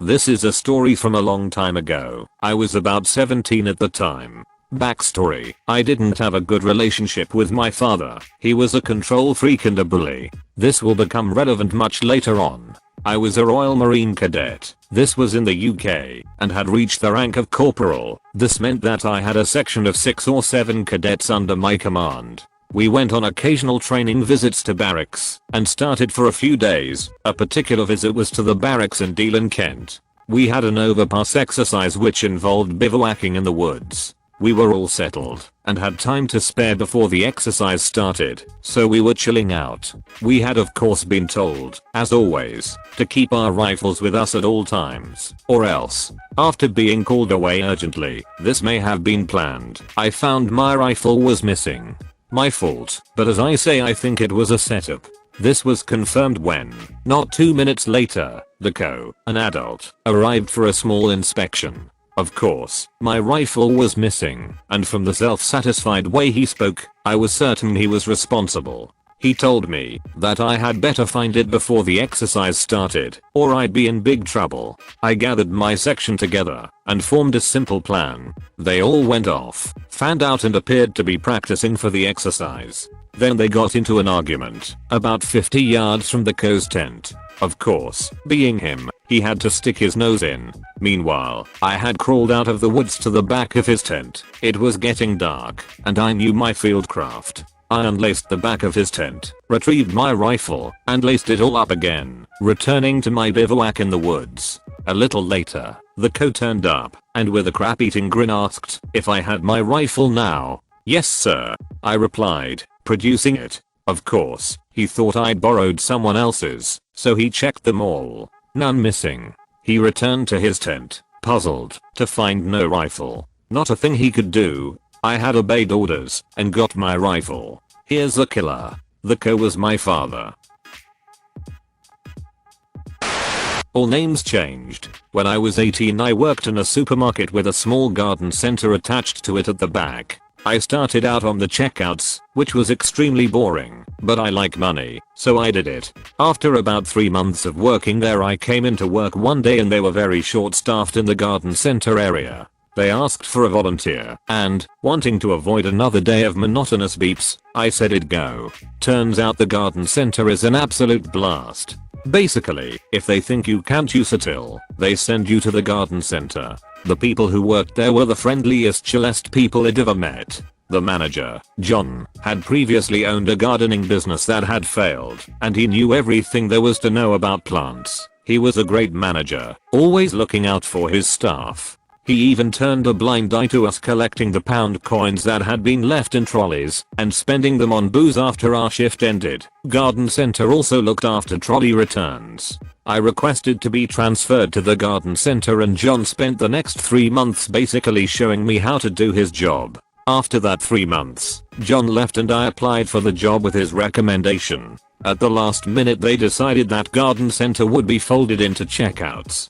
This is a story from a long time ago. I was about 17 at the time. Backstory, I didn't have a good relationship with my father. He was a control freak and a bully. This will become relevant much later on. I was a Royal Marine cadet. This was in the UK, and had reached the rank of corporal. This meant that I had a section of 6 or 7 cadets under my command. We went on occasional training visits to barracks, and started for a few days. A particular visit was to the barracks in Deal, Kent. We had an overpass exercise which involved bivouacking in the woods. We were all settled and had time to spare before the exercise started, so we were chilling out. We had of course been told, as always, to keep our rifles with us at all times, or else, after being called away urgently, this may have been planned, I found my rifle was missing. My fault, but as I say, I think it was a setup. This was confirmed when, not 2 minutes later, an adult, arrived for a small inspection. Of course, my rifle was missing, and from the self-satisfied way he spoke, I was certain he was responsible. He told me that I had better find it before the exercise started, or I'd be in big trouble. I gathered my section together and formed a simple plan. They all went off, fanned out, and appeared to be practicing for the exercise. Then they got into an argument about 50 yards from the co's tent. Of course, being him, he had to stick his nose in. Meanwhile, I had crawled out of the woods to the back of his tent. It was getting dark, and I knew my fieldcraft. I unlaced the back of his tent, retrieved my rifle, and laced it all up again, returning to my bivouac in the woods. A little later, the co turned up, and with a crap-eating grin asked if I had my rifle now. "Yes sir," I replied, producing it. Of course, he thought I'd borrowed someone else's, so he checked them all. None missing. He returned to his tent, puzzled, to find no rifle. Not a thing he could do. I had obeyed orders and got my rifle. Here's the killer. The co was my father. All names changed. When I was 18, I worked in a supermarket with a small garden center attached to it at the back. I started out on the checkouts, which was extremely boring, but I like money, so I did it. After about 3 months of working there, I came into work one day and they were very short-staffed in the garden center area. They asked for a volunteer, and, wanting to avoid another day of monotonous beeps, I said I'd go. Turns out the garden center is an absolute blast. Basically, if they think you can't use a till, they send you to the garden center. The people who worked there were the friendliest, chillest people I'd ever met. The manager, John, had previously owned a gardening business that had failed, and he knew everything there was to know about plants. He was a great manager, always looking out for his staff. He even turned a blind eye to us collecting the pound coins that had been left in trolleys and spending them on booze after our shift ended. Garden center also looked after trolley returns. I requested to be transferred to the garden center, and John spent the next 3 months basically showing me how to do his job. After that 3 months, John left and I applied for the job with his recommendation. At the last minute they decided that garden center would be folded into checkouts.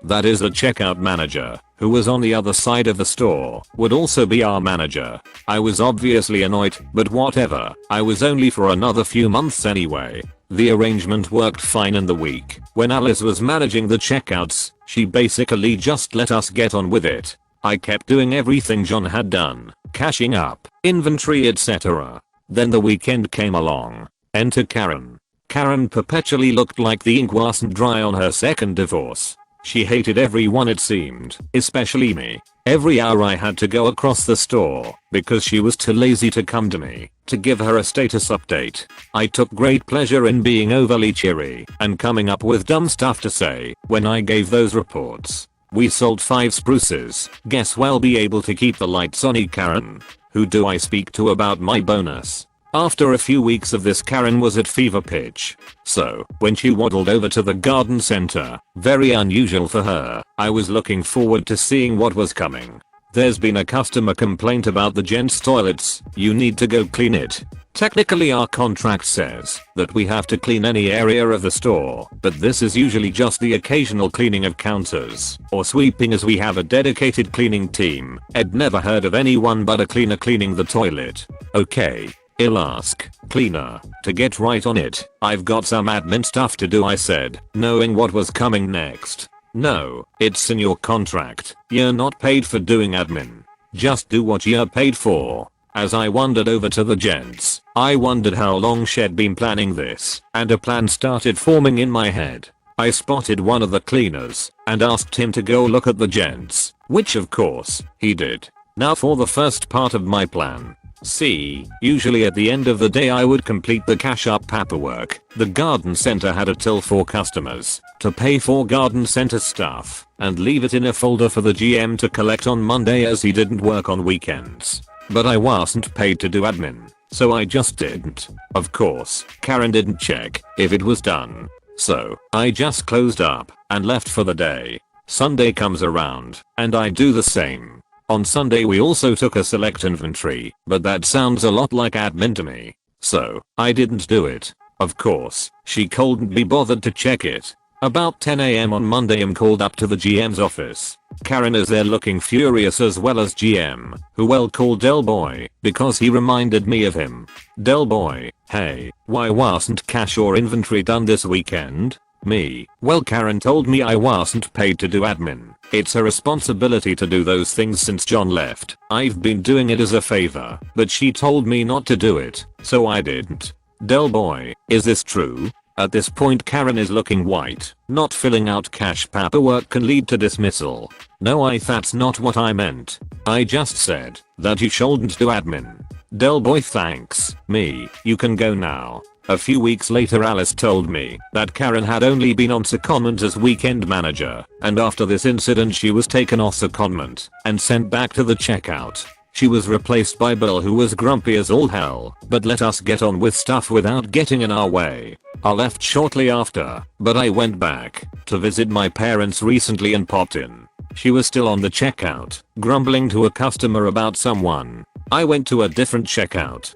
That is, the checkout manager, who was on the other side of the store, would also be our manager. I was obviously annoyed, but whatever, I was only for another few months anyway. The arrangement worked fine in the week. When Alice was managing the checkouts, she basically just let us get on with it. I kept doing everything John had done, cashing up, inventory, etc. Then the weekend came along. Enter Karen. Karen perpetually looked like the ink wasn't dry on her second divorce. She hated everyone, it seemed, especially me. Every hour I had to go across the store because she was too lazy to come to me to give her a status update. I took great pleasure in being overly cheery and coming up with dumb stuff to say when I gave those reports. We sold 5 spruces. Guess we'll be able to keep the lights on. Karen. Who do I speak to about my bonus? After a few weeks of this, Karen was at fever pitch. So, when she waddled over to the garden center, very unusual for her, I was looking forward to seeing what was coming. "There's been a customer complaint about the gents' toilets. You need to go clean it." Technically our contract says that we have to clean any area of the store, but this is usually just the occasional cleaning of counters or sweeping, as we have a dedicated cleaning team. I'd never heard of anyone but a cleaner cleaning the toilet. Okay. I'll ask cleaner to get right on it. I've got some admin stuff to do, I said, knowing what was coming next. No, it's in your contract. You're not paid for doing admin. Just do what you're paid for. As I wandered over to the gents, I wondered how long she'd been planning this, and a plan started forming in my head. I spotted one of the cleaners and asked him to go look at the gents, which of course, he did. Now for the first part of my plan. See, usually at the end of the day I would complete the cash up paperwork. The garden center had a till for customers to pay for garden center stuff and leave it in a folder for the GM to collect on Monday as he didn't work on weekends. But I wasn't paid to do admin, so I just didn't. Of course, Karen didn't check if it was done. So, I just closed up and left for the day. Sunday comes around, and I do the same. On Sunday we also took a select inventory, but that sounds a lot like admin to me. So, I didn't do it. Of course, she couldn't be bothered to check it. About 10 AM on Monday I'm called up to the GM's office. Karen is there looking furious as well as GM, who well called Del Boy, because he reminded me of him. Del Boy, hey, why wasn't cash or inventory done this weekend? Me, well Karen told me I wasn't paid to do admin. It's her responsibility to do those things since John left. I've been doing it as a favor, but she told me not to do it, so I didn't. Del Boy, is this true? At this point Karen is looking white. Not filling out cash paperwork can lead to dismissal. No, that's not what I meant. I just said that you shouldn't do admin. Del Boy, thanks. Me, you can go now. A few weeks later Alice told me that Karen had only been on secondment as weekend manager, and after this incident she was taken off secondment and sent back to the checkout. She was replaced by Bill, who was grumpy as all hell, but let us get on with stuff without getting in our way. I left shortly after, but I went back to visit my parents recently and popped in. She was still on the checkout, grumbling to a customer about someone. I went to a different checkout.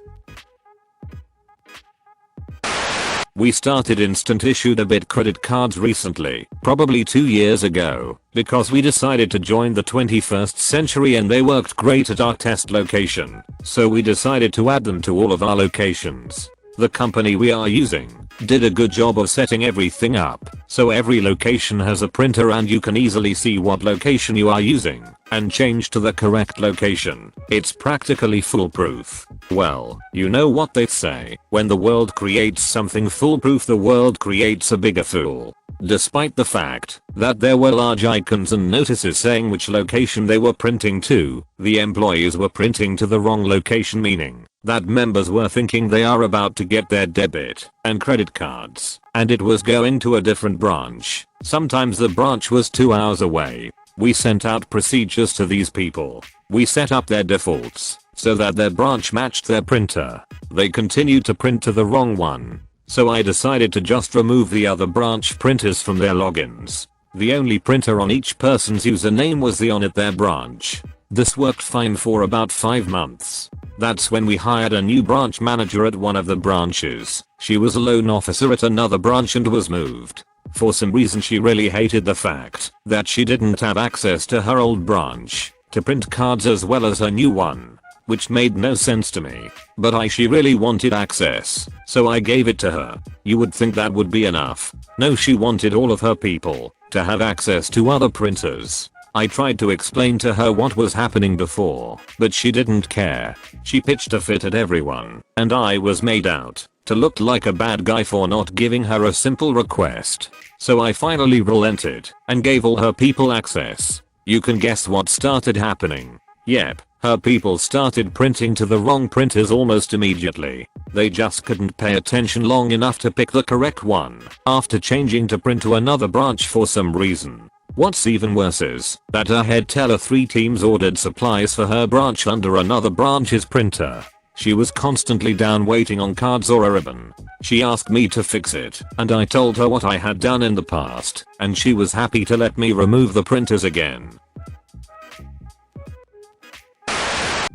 We started instant issue debit credit cards recently, probably 2 years ago, because we decided to join the 21st century and they worked great at our test location, so we decided to add them to all of our locations. The company we are using did a good job of setting everything up, so every location has a printer and you can easily see what location you are using and change to the correct location. It's practically foolproof. Well, you know what they say, when the world creates something foolproof, the world creates a bigger fool. Despite the fact that there were large icons and notices saying which location they were printing to, the employees were printing to the wrong location, meaning that members were thinking they are about to get their debit and credit cards, and it was going to a different branch. Sometimes the branch was 2 hours away. We sent out procedures to these people. We set up their defaults so that their branch matched their printer. They continued to print to the wrong one. So I decided to just remove the other branch printers from their logins. The only printer on each person's username was the one at their branch. This worked fine for about 5 months. That's when we hired a new branch manager at one of the branches. She was a loan officer at another branch and was moved. For some reason she really hated the fact that she didn't have access to her old branch to print cards as well as her new one, which made no sense to me. But she really wanted access, so I gave it to her. You would think that would be enough. No, she wanted all of her people to have access to other printers. I tried to explain to her what was happening before, but she didn't care. She pitched a fit at everyone, and I was made out to look like a bad guy for not giving her a simple request. So I finally relented and gave all her people access. You can guess what started happening. Yep, her people started printing to the wrong printers almost immediately. They just couldn't pay attention long enough to pick the correct one after changing to print to another branch for some reason. What's even worse is that her head teller 3 teams ordered supplies for her branch under another branch's printer. She was constantly down waiting on cards or a ribbon. She asked me to fix it, and I told her what I had done in the past, and she was happy to let me remove the printers again.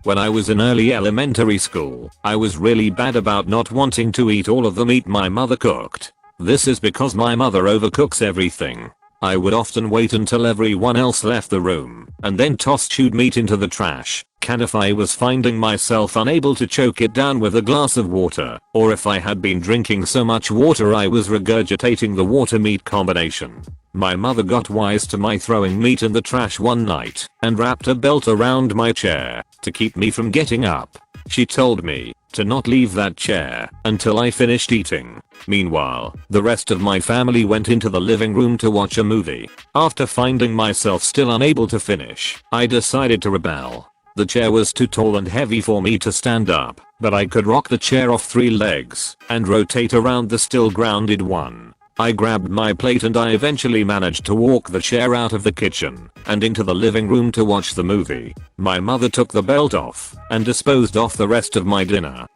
When I was in early elementary school, I was really bad about not wanting to eat all of the meat my mother cooked. This is because my mother overcooks everything. I would often wait until everyone else left the room, and then toss chewed meat into the trash can if I was finding myself unable to choke it down with a glass of water, or if I had been drinking so much water I was regurgitating the water-meat combination. My mother got wise to my throwing meat in the trash one night and wrapped a belt around my chair to keep me from getting up. She told me to not leave that chair until I finished eating. Meanwhile, the rest of my family went into the living room to watch a movie. After finding myself still unable to finish, I decided to rebel. The chair was too tall and heavy for me to stand up, but I could rock the chair off 3 legs and rotate around the still grounded one. I grabbed my plate and I eventually managed to walk the chair out of the kitchen and into the living room to watch the movie. My mother took the belt off and disposed of the rest of my dinner.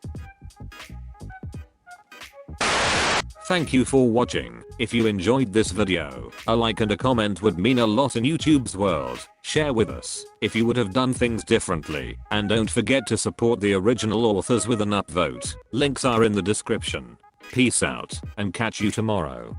Thank you for watching. If you enjoyed this video, a like and a comment would mean a lot in YouTube's world. Share with us if you would have done things differently, and don't forget to support the original authors with an upvote. Links are in the description. Peace out and catch you tomorrow.